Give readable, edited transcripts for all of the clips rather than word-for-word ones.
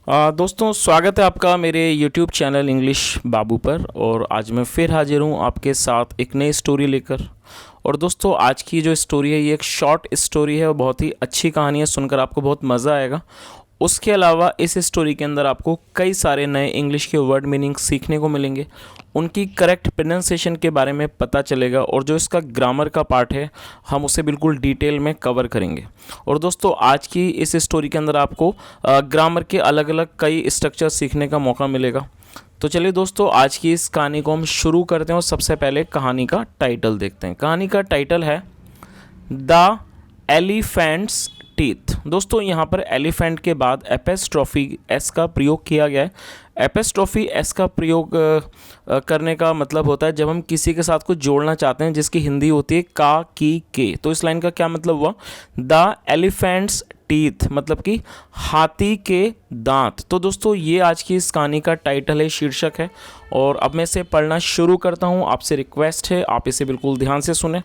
दोस्तों स्वागत है आपका मेरे YouTube चैनल इंग्लिश बाबू पर। और आज मैं फिर हाजिर हूँ आपके साथ एक नई स्टोरी लेकर। और दोस्तों आज की जो स्टोरी है ये एक शॉर्ट स्टोरी है और बहुत ही अच्छी कहानी है, सुनकर आपको बहुत मज़ा आएगा। उसके अलावा इस स्टोरी के अंदर आपको कई सारे नए इंग्लिश के वर्ड मीनिंग सीखने को मिलेंगे, उनकी करेक्ट प्रोनाउंसिएशन के बारे में पता चलेगा और जो इसका ग्रामर का पार्ट है हम उसे बिल्कुल डिटेल में कवर करेंगे। और दोस्तों आज की इस स्टोरी के अंदर आपको ग्रामर के अलग अलग कई स्ट्रक्चर सीखने का मौका मिलेगा। तो चलिए दोस्तों आज की इस कहानी को हम शुरू करते हैं और सबसे पहले कहानी का टाइटल देखते हैं। कहानी का टाइटल है द एलिफेंट्स टीथ। दोस्तों यहाँ पर एलिफेंट के बाद एपेस्ट्रॉफी एस का प्रयोग किया गया है। एपेस्ट्रॉफी एस का प्रयोग करने का मतलब होता है जब हम किसी के साथ कुछ जोड़ना चाहते हैं जिसकी हिंदी होती है का, की, के। तो इस लाइन का क्या मतलब हुआ? द एलिफेंट्स टीथ मतलब कि हाथी के दांत। तो दोस्तों ये आज की इस कहानी का टाइटल है, शीर्षक है। और अब मैं इसे पढ़ना शुरू करता हूँ। आपसे रिक्वेस्ट है आप इसे बिल्कुल ध्यान से सुने।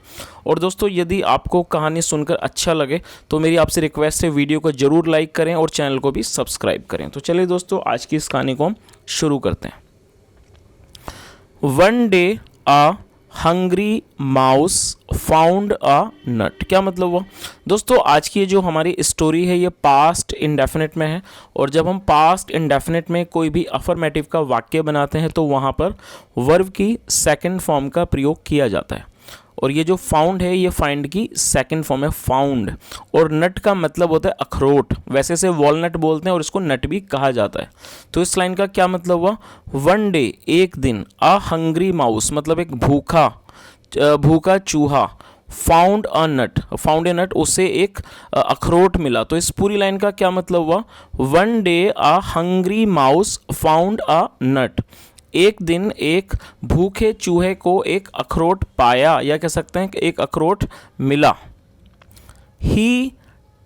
और दोस्तों यदि आपको कहानी सुनकर अच्छा लगे तो मेरी आपसे रिक्वेस्ट है वीडियो को ज़रूर लाइक करें और चैनल को भी सब्सक्राइब करें। तो चलिए दोस्तों आज की इस कहानी को हम शुरू करते हैं। One day a hungry mouse found a nut. क्या मतलब हुआ? दोस्तों आज की जो हमारी स्टोरी है ये पास्ट इंडेफिनिट में है। और जब हम पास्ट इंडेफिनिट में कोई भी अफर्मेटिव का वाक्य बनाते हैं तो वहाँ पर वर्ब की सेकंड फॉर्म का प्रयोग किया जाता है। और ये जो फाउंड है ये फाइंड की सेकंड फॉर्म है, फाउंड। और नट का मतलब होता है अखरोट, वैसे से वॉलनट बोलते हैं और इसको नट भी कहा जाता है। तो इस लाइन का क्या मतलब हुआ? वन डे एक दिन, अ हंग्री माउस मतलब एक भूखा चूहा, found a nut, found a नट उसे एक अखरोट मिला। तो इस पूरी लाइन का क्या मतलब हुआ? One day a hungry mouse found a nut, एक दिन एक भूखे चूहे को एक अखरोट पाया, या कह सकते हैं कि एक अखरोट मिला। He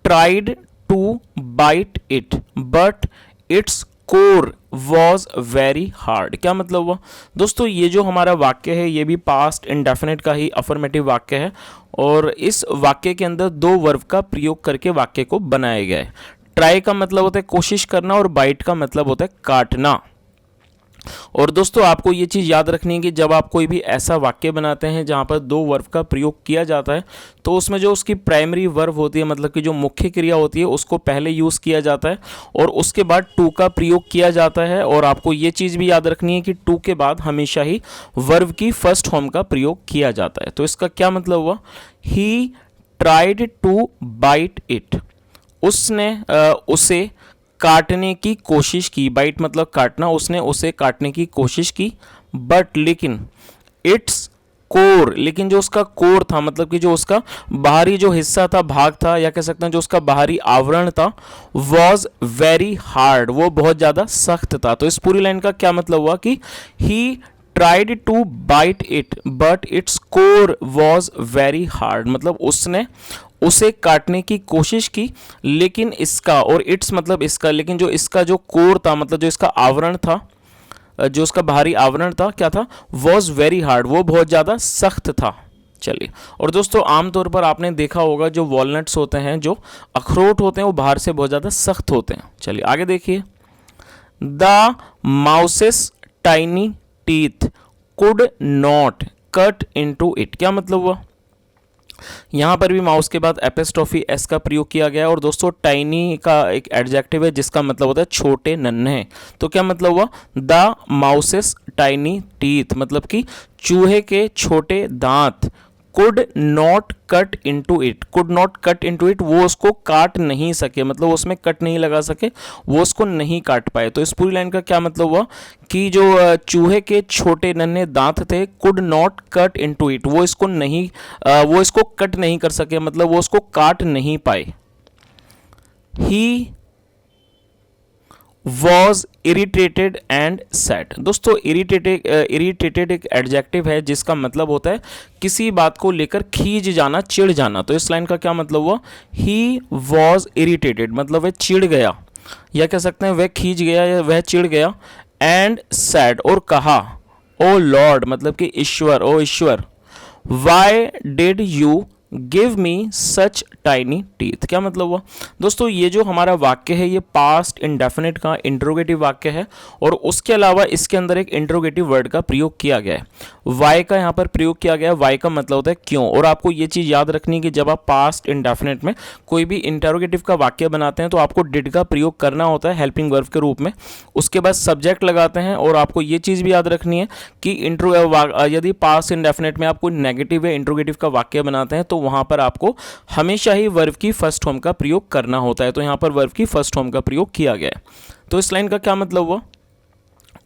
tried to bite it but its core was very hard. क्या मतलब हुआ? दोस्तों ये जो हमारा वाक्य है ये भी पास्ट इंडेफिनिट का ही अफर्मेटिव वाक्य है। और इस वाक्य के अंदर दो वर्ब का प्रयोग करके वाक्य को बनाया गया है। ट्राई का मतलब होता है कोशिश करना और बाइट का मतलब होता है काटना। और दोस्तों आपको ये चीज़ याद रखनी है कि जब आप कोई भी ऐसा वाक्य बनाते हैं जहाँ पर दो वर्ब का प्रयोग किया जाता है तो उसमें जो उसकी प्राइमरी वर्ब होती है मतलब कि जो मुख्य क्रिया होती है उसको पहले यूज़ किया जाता है और उसके बाद टू का प्रयोग किया जाता है। और आपको ये चीज़ भी याद रखनी है कि टू के बाद हमेशा ही वर्ब की फर्स्ट फॉर्म का प्रयोग किया जाता है। तो इसका क्या मतलब हुआ? He tried to bite it, उसने उसे काटने की कोशिश की। बाइट मतलब काटना, उसने उसे काटने की कोशिश की। बट लेकिन इट्स कोर, लेकिन जो उसका कोर था मतलब कि जो उसका बाहरी जो हिस्सा था, भाग था, या कह सकते हैं जो उसका बाहरी आवरण था, वॉज वेरी हार्ड, वो बहुत ज़्यादा सख्त था। तो इस पूरी लाइन का क्या मतलब हुआ कि he tried to bite it but its core was very hard, मतलब उसने उसे काटने की कोशिश की लेकिन इसका, और इट्स मतलब इसका, लेकिन जो इसका जो कोर था मतलब जो इसका आवरण था, जो उसका बाहरी आवरण था क्या था? वॉज वेरी हार्ड, वो बहुत ज़्यादा सख्त था। चलिए, और दोस्तों आमतौर पर आपने देखा होगा जो वॉलनट्स होते हैं, जो अखरोट होते हैं, वो बाहर से बहुत ज़्यादा सख्त होते हैं। चलिए आगे देखिए। The mouses tiny teeth could not cut into it. क्या मतलब हुआ? यहाँ पर भी माउस के बाद एपेस्ट्रॉफी एस का प्रयोग किया गया है। और दोस्तों टाइनी का एक एडजेक्टिव है जिसका मतलब होता है छोटे, नन्हे। तो क्या मतलब हुआ? द माउसेस टाइनी टीथ मतलब कि चूहे के छोटे दांत, could not cut into it, could not cut into it, वो उसको काट नहीं सके, मतलब उसमें कट नहीं लगा सके, वो उसको नहीं काट पाए। तो इस पूरी लाइन का क्या मतलब हुआ कि जो चूहे के छोटे नन्हे दांत थे, could not cut into it, वो इसको कट नहीं कर सके, मतलब वो उसको काट नहीं पाए। He was irritated and sad. दोस्तों इरिटेटेड एक एडजेक्टिव है जिसका मतलब होता है किसी बात को लेकर खींच जाना, चिढ़ जाना। तो इस लाइन का क्या मतलब हुआ? ही वॉज इरिटेटेड मतलब वह चिढ़ गया, या कह सकते हैं वह खींच गया या वह चिढ़ गया। एंड सैड और कहा, ओ लॉर्ड मतलब कि ईश्वर, ओ ईश्वर, why did you give me such tiny teeth. क्या मतलब हुआ दोस्तों, ये जो हमारा वाक्य है ये पास्ट इंडेफिनिट का इंट्रोगेटिव वाक्य है और उसके अलावा इसके अंदर एक इंट्रोगेटिव वर्ड का प्रयोग किया गया है। वाई का यहाँ पर प्रयोग किया गया है। वाई का मतलब होता है क्यों। और आपको ये चीज़ याद रखनी है कि जब आप पास्ट इंडेफिनिट में कोई भी इंटरोगेटिव का वाक्य बनाते हैं तो आपको डिड का प्रयोग करना होता है हेल्पिंग वर्ब के रूप में। उसके बाद सब्जेक्ट लगाते हैं और आपको ये चीज़ भी याद रखनी है कि यदि पास्ट इंडेफिनिट में आप कोई नेगेटिव या इंट्रोगेटिव का वाक्य बनाते हैं तो वहां पर आपको हमेशा ही वर्ब की फर्स्ट फॉर्म का प्रयोग करना होता है। तो यहां पर वर्ब की फर्स्ट फॉर्म का प्रयोग किया गया है। तो इस लाइन का क्या मतलब हुआ,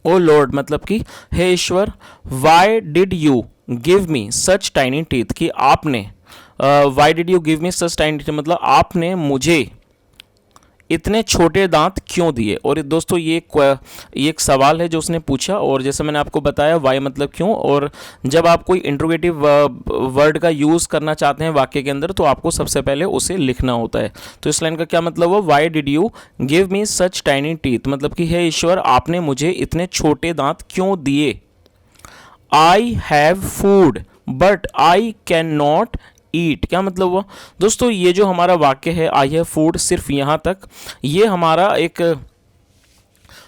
ओ लॉर्ड मतलब कि हे ईश्वर, why did you give me such tiny teeth, कि आपने why did you give me such tiny teeth मतलब आपने मुझे इतने छोटे दांत क्यों दिए। और दोस्तों ये एक सवाल है जो उसने पूछा और जैसे मैंने आपको बताया वाई मतलब क्यों। और जब आप कोई इंट्रोगेटिव वर्ड का यूज़ करना चाहते हैं वाक्य के अंदर तो आपको सबसे पहले उसे लिखना होता है। तो इस लाइन का क्या मतलब हुआ, Y did you give me such tiny teeth मतलब कि हे ईश्वर आपने मुझे इतने छोटे दांत क्यों दिए। I have food but I can not eat. क्या मतलब हुआ दोस्तों, ये जो हमारा वाक्य है आई हैव फूड, सिर्फ यहाँ तक ये हमारा एक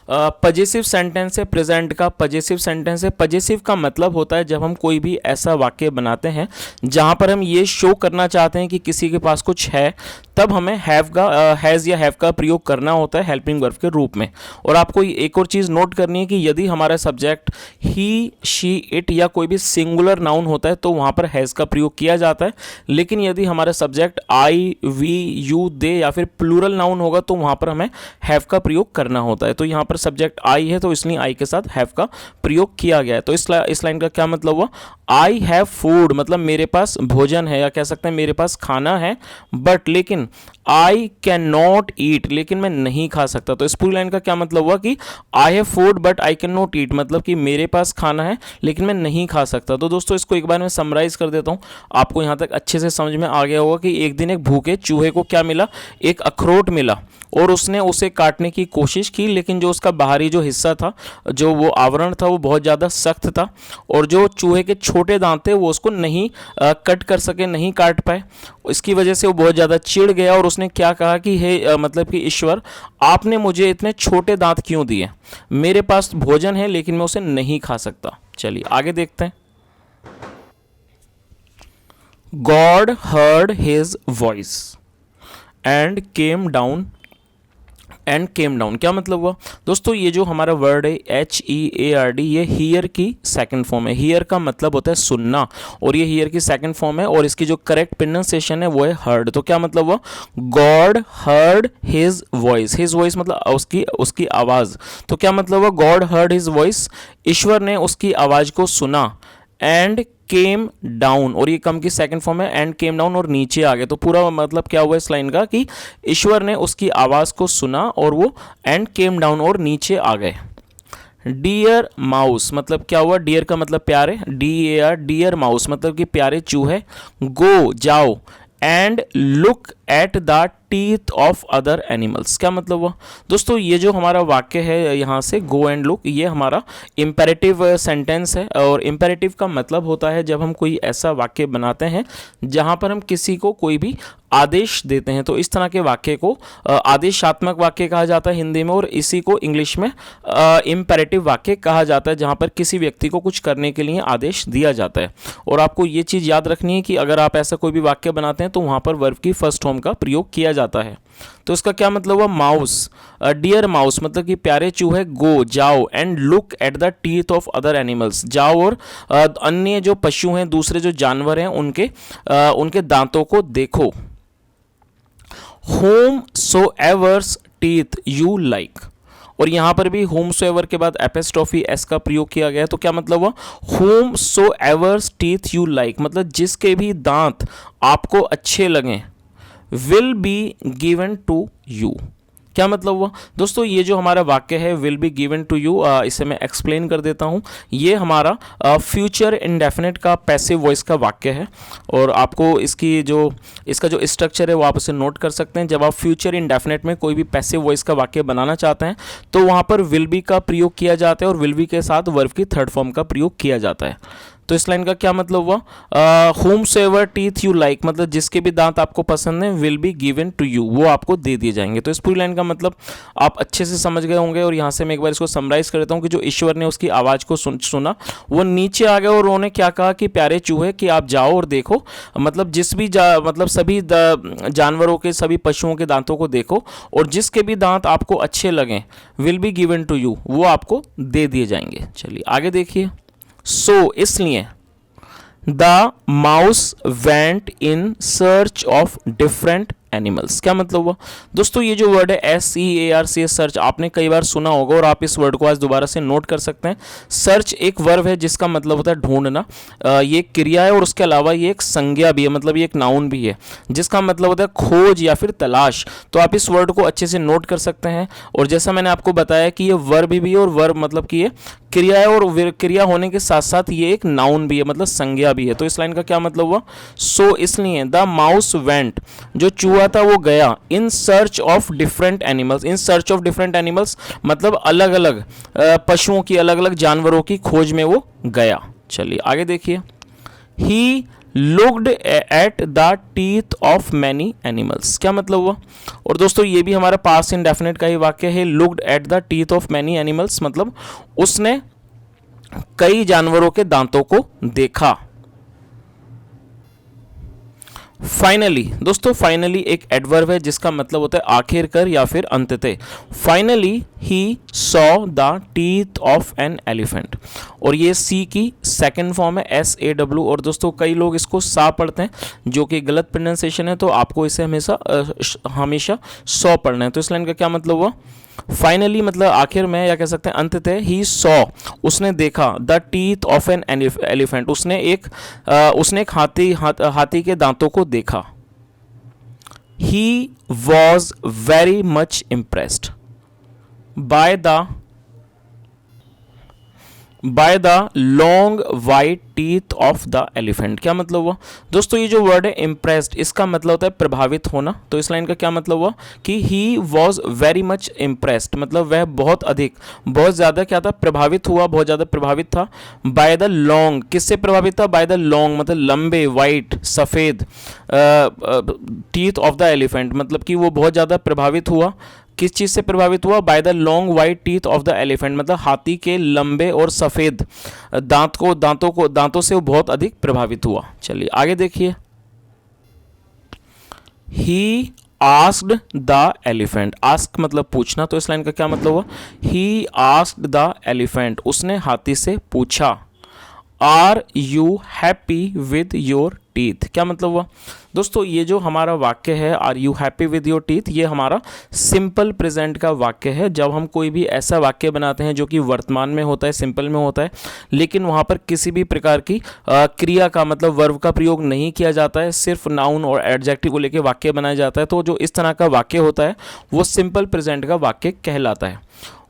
पजेसिव सेंटेंस है, प्रेजेंट का पजेसिव सेंटेंस है। पजेसिव का मतलब होता है जब हम कोई भी ऐसा वाक्य बनाते हैं जहाँ पर हम ये शो करना चाहते हैं कि किसी के पास कुछ है, तब हमें हैव का हैज़ या हैव का प्रयोग करना होता है हेल्पिंग वर्ब के रूप में। और आपको एक और चीज़ नोट करनी है कि यदि हमारा सब्जेक्ट ही, शी, इट या कोई भी सिंगुलर नाउन होता है तो वहाँ पर हैज़ का प्रयोग किया जाता है। लेकिन यदि हमारा सब्जेक्ट आई, वी, यू, दे या फिर प्लूरल नाउन होगा तो वहाँ पर हमें हैव का प्रयोग करना होता है। तो यहाँ पर सब्जेक्ट आई है तो इसलिए आई के साथ हैव का प्रयोग किया गया है। तो इस लाइन का क्या मतलब हुआ, आई हैव फूड मतलब मेरे पास भोजन है या कह सकते हैं मेरे पास खाना है, बट लेकिन आई कैन नॉट ईट लेकिन मैं नहीं खा सकता। तो इस पूरी लाइन का क्या मतलब हुआ कि I have food but I can not eat मतलब कि मेरे पास खाना है लेकिन मैं नहीं खा सकता। तो दोस्तों इसको एक बार मैं समराइज कर देता हूँ, आपको यहाँ तक अच्छे से समझ में आ गया होगा कि एक दिन एक भूखे चूहे को क्या मिला, एक अखरोट मिला और उसने उसे काटने की कोशिश की लेकिन जो उसका बाहरी जो हिस्सा था, जो वो आवरण था वो बहुत ज़्यादा सख्त था और जो चूहे के छोटे दांत थे वो उसको नहीं कट कर सके, नहीं काट पाए। इसकी वजह से वो बहुत ज़्यादा चिढ़ गया और उसने क्या कहा कि हे मतलब कि ईश्वर आपने मुझे इतने छोटे दांत क्यों दिए, मेरे पास भोजन है लेकिन मैं उसे नहीं खा सकता। चलिए आगे देखते हैं। God heard his voice and came down क्या मतलब हुआ दोस्तों, ये जो हमारा वर्ड है HEARD ये हियर की सेकंड फॉर्म है। हियर का मतलब होता है सुनना और ये हियर की सेकंड फॉर्म है और इसकी जो करेक्ट प्रोनाउंसिएशन है वो है हर्ड। तो क्या मतलब हुआ, God heard his voice, his voice मतलब उसकी आवाज़। तो क्या मतलब हुआ, गॉड हर्ड हिज वॉइस ईश्वर ने उसकी आवाज़ को सुना, एंड केम डाउन और ये कम की सेकंड फॉर्म है, एंड केम डाउन और नीचे आ गए। तो पूरा मतलब क्या हुआ इस लाइन का कि ईश्वर ने उसकी आवाज़ को सुना और वो एंड केम डाउन और नीचे आ गए। डियर माउस मतलब क्या हुआ, डियर का मतलब प्यारे, DEAR डियर माउस मतलब कि प्यारे चूहे। गो जाओ and look at the teeth of other animals. क्या मतलब हुआ दोस्तों, ये जो हमारा वाक्य है यहाँ से गो एंड लुक ये हमारा इम्पेरेटिव सेंटेंस है और इम्पेरेटिव का मतलब होता है जब हम कोई ऐसा वाक्य बनाते हैं जहाँ पर हम किसी को कोई भी आदेश देते हैं। तो इस तरह के वाक्य को आदेशात्मक वाक्य कहा जाता है हिंदी में और इसी को इंग्लिश में इम्पेरेटिव वाक्य कहा जाता है जहाँ पर किसी व्यक्ति को कुछ करने के लिए आदेश दिया जाता है। और आपको ये चीज़ याद रखनी है कि अगर आप ऐसा कोई भी वाक्य बनाते हैं तो वहाँ पर वर्ब की फर्स्ट फॉर्म का प्रयोग किया जाता है। तो इसका क्या मतलब हुआ, माउस, डियर माउस मतलब कि प्यारे चूहे, गो जाओ and look at the teeth of other animals जाओ और अन्य जो पशु हैं दूसरे जो जानवर हैं उनके दांतों को देखो। Home so averse teeth you like और यहाँ पर भी होम सो एवर के बाद एपेस्ट्रॉफी एस का प्रयोग किया गया है। तो क्या मतलब हुआ, whomsoever's teeth you like मतलब जिसके भी दांत आपको अच्छे लगें, will be given to you. क्या मतलब हुआ दोस्तों, ये जो हमारा वाक्य है will be given to you, इसे मैं एक्सप्लेन कर देता हूँ। ये हमारा फ्यूचर इंडेफिनिट का पैसिव वॉइस का वाक्य है और आपको इसका जो स्ट्रक्चर है वो आप उसे नोट कर सकते हैं। जब आप फ्यूचर इंडेफिनिट में कोई भी पैसिव वॉइस का वाक्य बनाना चाहते हैं तो वहाँ पर विल बी का प्रयोग किया जाता है और विल बी के साथ वर्ब की थर्ड फॉर्म का प्रयोग किया जाता है। तो इस लाइन का क्या मतलब हुआ? Whomsoever's teeth you like, मतलब जिसके भी दांत आपको पसंद है, will be given to you, वो आपको दे दिए जाएंगे। तो इस पूरी लाइन का मतलब आप अच्छे से समझ गए होंगे। और यहाँ से मैं एक बार इसको समराइज कर देता हूँ कि जो ईश्वर ने उसकी आवाज़ को सुना, वो नीचे आ गए और उन्होंने क्या कहा कि प्यारे चूहे कि आप जाओ और देखो, मतलब जिस भी मतलब सभी जानवरों के, सभी पशुओं के दांतों को देखो, और जिसके भी दांत आपको अच्छे लगें, will be given to you, वो आपको दे दिए जाएंगे। चलिए आगे देखिए। सो इसलिए the mouse went in search of different animals, क्या मतलब हुआ? दोस्तों ये जो वर्ड है SEARCH, सर्च, आपने कई बार सुना होगा और आप इस वर्ड को आज दोबारा से नोट कर सकते हैं। सर्च एक वर्ब है जिसका मतलब होता है ढूंढना, ये एक क्रिया है और उसके अलावा ये एक संज्ञा भी है, मतलब ये एक नाउन भी है जिसका मतलब होता है खोज या फिर तलाश। तो आप इस वर्ड को अच्छे से नोट कर सकते हैं। और जैसा मैंने आपको बताया कि ये वर्ब भी है, और वर्ब मतलब कि ये क्रिया है, और क्रिया होने के साथ साथ ये एक नाउन भी है, मतलब संज्ञा भी है। तो इस लाइन का क्या मतलब हुआ? सो इसलिए द माउस वेंट, जो चूहा था वो गया, in search of different animals. In search of different animals मतलब अलग अलग पशुओं की, अलग अलग जानवरों की खोज में वो गया। चलिए आगे देखिए। He looked at the teeth of many animals, क्या मतलब हुआ? और दोस्तों ये भी हमारा पास्ट इंडेफिनिट का ही वाक्य है। Looked at the teeth of many animals मतलब उसने कई जानवरों के दांतों को देखा। फाइनली, दोस्तों फाइनली एक एडवर्ब है जिसका मतलब होता है आखिरकार या फिर अंततः। Finally he saw the teeth of an elephant, और ये सी की सेकंड फॉर्म है SAW। और दोस्तों कई लोग इसको सा पढ़ते हैं जो कि गलत प्रोनाउंसिएशन है, तो आपको इसे हमेशा सॉ पढ़ना है। तो इस लाइन का क्या मतलब हुआ? फाइनली मतलब आखिर में, या कह सकते हैं अंततः, ही सॉ उसने देखा, the teeth of an elephant उसने एक हाथी के दांतों को देखा। He was very much impressed by the long white teeth of the elephant, क्या मतलब हुआ? दोस्तों ये जो वर्ड है इम्प्रेस्ड, इसका मतलब होता है प्रभावित होना। तो इस लाइन का क्या मतलब हुआ कि he was very much impressed, मतलब वह बहुत अधिक, बहुत ज़्यादा क्या था? प्रभावित हुआ, बहुत ज़्यादा प्रभावित था। बाय द लॉन्ग, किससे प्रभावित था? बाय द लॉन्ग मतलब लंबे, वाइट, सफ़ेद टीथ ऑफ द एलिफेंट, मतलब कि वो बहुत ज़्यादा प्रभावित हुआ। किस चीज़ से प्रभावित हुआ? By the long white teeth of the elephant, मतलब हाथी के लंबे और सफ़ेद दांतों से वो बहुत अधिक प्रभावित हुआ। चलिए आगे देखिए। He asked the elephant, ask मतलब पूछना, तो इस लाइन का क्या मतलब हुआ? ही आस्क्ड द एलिफेंट, उसने हाथी से पूछा। Are you happy with your teeth, क्या मतलब हुआ? दोस्तों ये जो हमारा वाक्य है are you happy with your teeth, ये हमारा सिंपल प्रेजेंट का वाक्य है। जब हम कोई भी ऐसा वाक्य बनाते हैं जो कि वर्तमान में होता है, सिंपल में होता है, लेकिन वहाँ पर किसी भी प्रकार की क्रिया का मतलब वर्ब का प्रयोग नहीं किया जाता है, सिर्फ नाउन और एडजेक्टिव को लेकर वाक्य बनाया जाता है, तो जो इस तरह का वाक्य होता है वो सिंपल प्रेजेंट का वाक्य कहलाता है।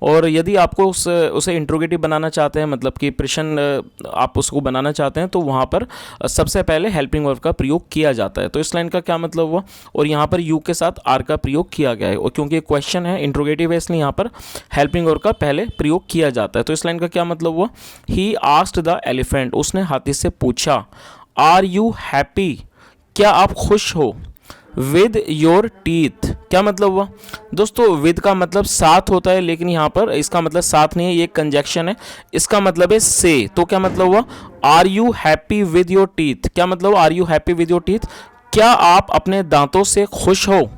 और यदि आपको उसे इंट्रोगेटिव बनाना चाहते हैं, मतलब कि प्रश्न आप उसको बनाना चाहते हैं, तो वहाँ पर सबसे पहले हेल्पिंग वर्ब का प्रयोग किया जाता है। तो इस लाइन का क्या मतलब हुआ? और यहाँ पर यू के साथ आर का प्रयोग किया गया है, और क्योंकि क्वेश्चन है, इंट्रोगेटिव है, इसलिए यहाँ पर हेल्पिंग वर्ब का पहले प्रयोग किया जाता है। तो इस लाइन का क्या मतलब हुआ? ही आस्क्ड द एलिफेंट, उसने हाथी से पूछा। आर यू हैप्पी, क्या आप खुश हो? विद योर टीथ, क्या मतलब हुआ? दोस्तों विद का मतलब साथ होता है, लेकिन यहाँ पर इसका मतलब साथ नहीं है, ये कंजक्शन है, इसका मतलब है से। तो क्या मतलब हुआ? Are you happy with your teeth, क्या मतलब? Are you happy with your teeth, क्या आप अपने दांतों से खुश हो?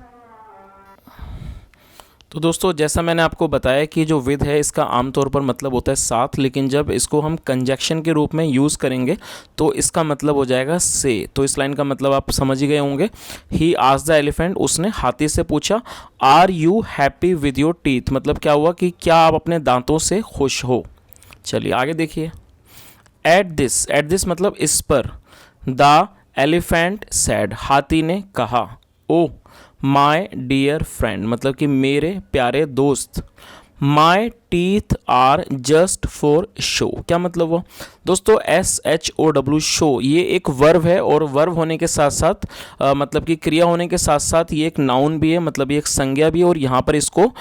तो दोस्तों जैसा मैंने आपको बताया कि जो विद है इसका आमतौर पर मतलब होता है साथ, लेकिन जब इसको हम कंजक्शन के रूप में यूज़ करेंगे तो इसका मतलब हो जाएगा से। तो इस लाइन का मतलब आप समझ ही गए होंगे। ही आस्क्ड द एलिफेंट, उसने हाथी से पूछा। Are you happy with your teeth, मतलब क्या हुआ कि क्या आप अपने दांतों से खुश हो? चलिए आगे देखिए। एट दिस मतलब इस पर। द एलिफेंट सैड, हाथी ने कहा। ओ माई डियर फ्रेंड, मतलब कि मेरे प्यारे दोस्त। My teeth are just for show, क्या मतलब वो? दोस्तों SHOW शो ये एक वर्ब है, और वर्ब होने के साथ साथ मतलब कि क्रिया होने के साथ साथ ये एक नाउन भी है, मतलब ये एक संज्ञा भी है। और यहाँ पर इसको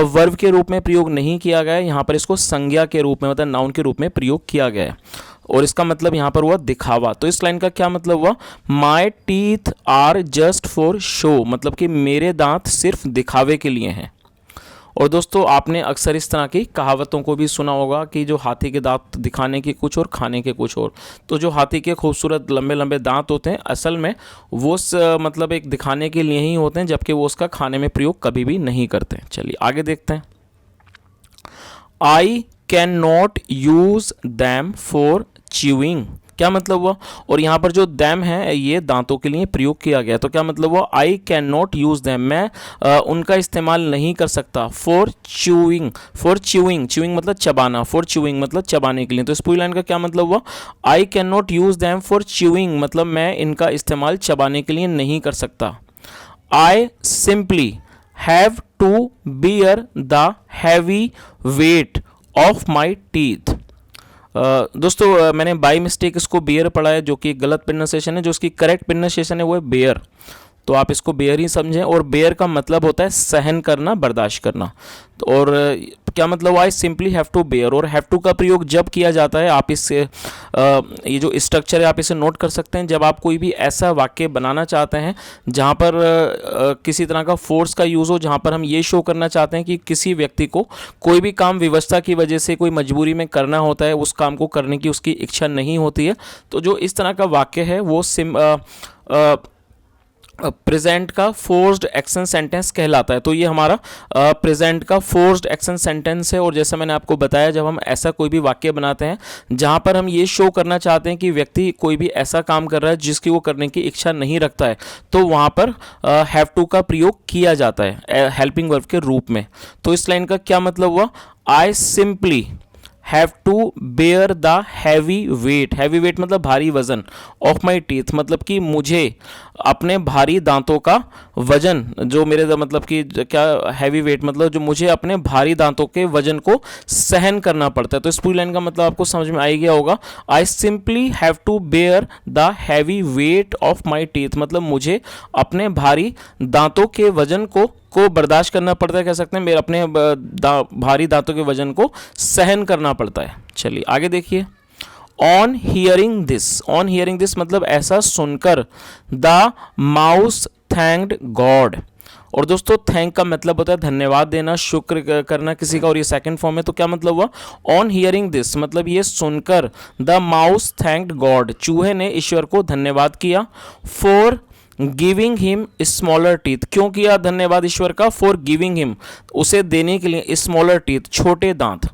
वर्ब के रूप में प्रयोग नहीं किया गया है, यहाँ पर इसको संज्ञा के रूप में मतलब नाउन के रूप में प्रयोग किया गया है। और इसका मतलब यहाँ पर हुआ दिखावा। तो इस लाइन का क्या मतलब हुआ, my teeth are just for show, मतलब कि मेरे दांत सिर्फ दिखावे के लिए हैं। और दोस्तों आपने अक्सर इस तरह की कहावतों को भी सुना होगा कि जो हाथी के दांत दिखाने के कुछ और खाने के कुछ और। तो जो हाथी के खूबसूरत लंबे लंबे दांत होते हैं असल में वो मतलब एक दिखाने के लिए ही होते हैं, जबकि वो उसका खाने में प्रयोग कभी भी नहीं करते। चलिए आगे देखते हैं। I can not use them for chewing, क्या मतलब हुआ, और यहाँ पर जो दैम है ये दांतों के लिए प्रयोग किया गया। तो क्या मतलब हुआ, I can not use them, मैं उनका इस्तेमाल नहीं कर सकता। For chewing, for chewing, chewing मतलब चबाना, फॉर च्यूइंग मतलब चबाने के लिए। तो इस पूरी लाइन का क्या मतलब हुआ, I can not use them for chewing, मतलब मैं इनका इस्तेमाल चबाने के लिए नहीं कर सकता। I simply have to bear the heavy weight of my teeth. दोस्तों मैंने बाई मिस्टेक इसको बेयर पढ़ा है, जो कि गलत प्रोनाउंसिएशन है। जो इसकी करेक्ट प्रोनाउंसिएशन है वो है बेयर, तो आप इसको बेयर ही समझें। और बेयर का मतलब होता है सहन करना, बर्दाश्त करना। तो और क्या मतलब, I simply have to bear. और हैव टू का प्रयोग जब किया जाता है, आप इससे ये जो स्ट्रक्चर है आप इसे नोट कर सकते हैं। जब आप कोई भी ऐसा वाक्य बनाना चाहते हैं जहाँ पर किसी तरह का फोर्स का यूज़ हो, जहाँ पर हम ये शो करना चाहते हैं कि किसी व्यक्ति को कोई भी काम व्यवस्था की वजह से कोई मजबूरी में करना होता है, उस काम को करने की उसकी इच्छा नहीं होती है, तो जो इस तरह का वाक्य है वो प्रेजेंट का फोर्स्ड एक्शन सेंटेंस कहलाता है। तो ये हमारा प्रेजेंट का फोर्स्ड एक्शन सेंटेंस है। और जैसा मैंने आपको बताया, जब हम ऐसा कोई भी वाक्य बनाते हैं जहां पर हम ये शो करना चाहते हैं कि व्यक्ति कोई भी ऐसा काम कर रहा है जिसकी वो करने की इच्छा नहीं रखता है, तो वहां पर हैव टू का प्रयोग किया जाता है हेल्पिंग वर्ब के रूप में। तो इस लाइन का क्या मतलब हुआ, I simply have to bear the heavy weight, heavy weight मतलब भारी वजन, ऑफ माई टीथ मतलब कि मुझे अपने भारी दांतों का वजन, जो मेरे मतलब कि क्या हैवी वेट मतलब जो मुझे अपने भारी दांतों के वजन को सहन करना पड़ता है। तो इस पूरी लाइन का मतलब आपको समझ में आ गया होगा, I simply have to bear the heavy weight of my teeth, मतलब मुझे अपने भारी दांतों के वजन को बर्दाश्त करना पड़ता है, कह सकते हैं मेरे अपने भारी दांतों के वजन को सहन करना पड़ता है। चलिए आगे देखिए। On hearing this, on hearing this मतलब ऐसा सुनकर, द माउस थैंक्ड गॉड। और दोस्तों थैंक का मतलब होता है धन्यवाद देना, शुक्र करना किसी का, और ये सेकंड फॉर्म है। तो क्या मतलब हुआ, ऑन हियरिंग दिस मतलब ये सुनकर, द माउस थैंक्ड गॉड, चूहे ने ईश्वर को धन्यवाद किया। For giving him smaller teeth, क्यों किया धन्यवाद ईश्वर का, फॉर गिविंग हिम उसे देने के लिए, स्मॉलर टीथ छोटे दांत।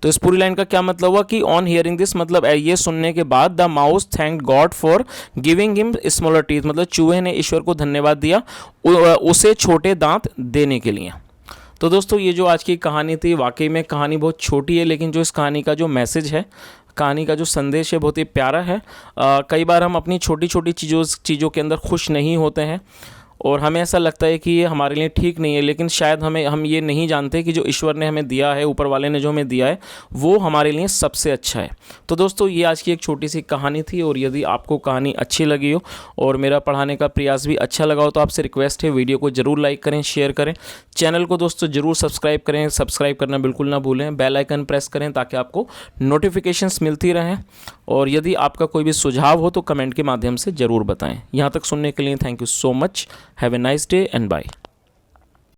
तो इस पूरी लाइन का क्या मतलब हुआ कि ऑन हियरिंग दिस मतलब ये सुनने के बाद, the mouse thanked God for giving him smaller teeth मतलब चूहे ने ईश्वर को धन्यवाद दिया उसे छोटे दांत देने के लिए। तो दोस्तों ये जो आज की कहानी थी, वाकई में कहानी बहुत छोटी है, लेकिन जो इस कहानी का जो मैसेज है, कहानी का जो संदेश है बहुत ही प्यारा है। कई बार हम अपनी छोटी छोटी चीज़ों के अंदर खुश नहीं होते हैं और हमें ऐसा लगता है कि ये हमारे लिए ठीक नहीं है, लेकिन शायद हम ये नहीं जानते कि जो ईश्वर ने हमें दिया है, ऊपर वाले ने जो हमें दिया है, वो हमारे लिए सबसे अच्छा है। तो दोस्तों ये आज की एक छोटी सी कहानी थी, और यदि आपको कहानी अच्छी लगी हो और मेरा पढ़ाने का प्रयास भी अच्छा लगा हो तो आपसे रिक्वेस्ट है वीडियो को ज़रूर लाइक करें, शेयर करें, चैनल को दोस्तों ज़रूर सब्सक्राइब करें, सब्सक्राइब करना बिल्कुल ना भूलें, बेल आइकन प्रेस करें ताकि आपको नोटिफिकेशंस मिलती रहें। और यदि आपका कोई भी सुझाव हो तो कमेंट के माध्यम से ज़रूर बताएं। यहाँ तक सुनने के लिए thank you so much. Have a nice day and bye.